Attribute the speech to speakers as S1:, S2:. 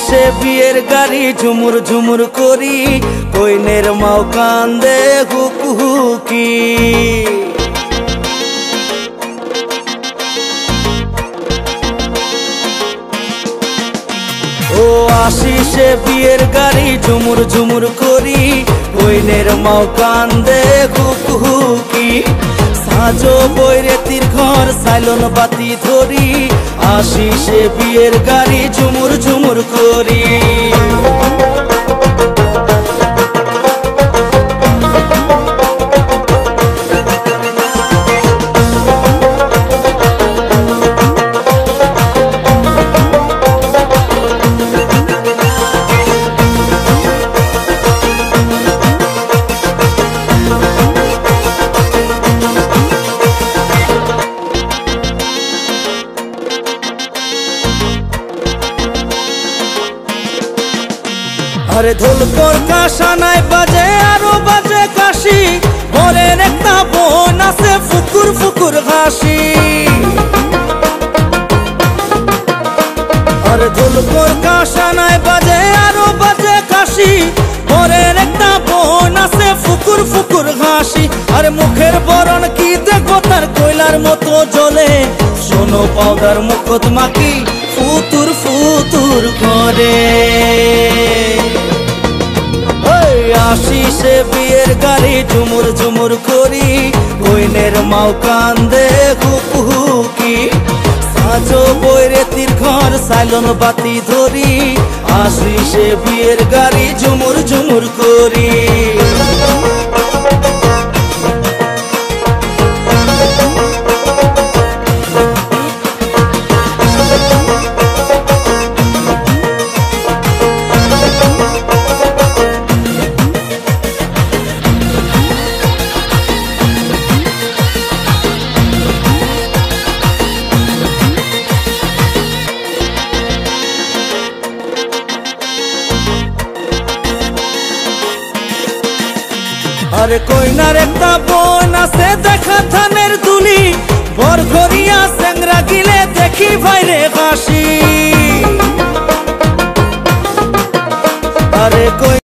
S1: আশিসে বিয়ের গাড়ি ঝুমুর ঝুমুর করি, কইনের মাও কান্দে হুকহুকি। ও আশিসে বিয়ের গাড়ি ঝুমুর ঝুমুর করি, কইনের মাও কান্দে হুকহুকি। সাজো বৈরেতির ঘর সাইলন বাতি ধরি, আশিসে বিয়ের গাড়ি ঝুমুর ঝুমুর করি। আরে ঢোলকর কাশানায় বাজে আরো বাজে কাশি, ঘরের একটা বোন আছে ফুকুর ফুকুর হাসি। আরে ঢোলকর কাশানায় বাজে আরো বাজে কাশি, ঘরের একটা বোন আছে ফুকুর ফুকুর হাসি। আরে মুখের বরণ কি দেখো তার কয়লার মতো জ্বলে, শোনো পাউডার মুখত মাখি ফুতুর ফুতুর করে। আশিসে বিয়ের গাড়ি ঝুমুর ঝুমুর করি, কইনের মাও কান্দে হুকহুকি। সাজো বৈরেতির ঘর সাইলন বাতি ধরি, আশিসে বিয়ের গাড়ি ঝুমুর ঝুমুর করি। আরে কইনার একটা বোন আছে দেখা ধানের দুলি, বর ঘরিয়া সেংরা গিলে দেখি ভাইরে হাসি। আরে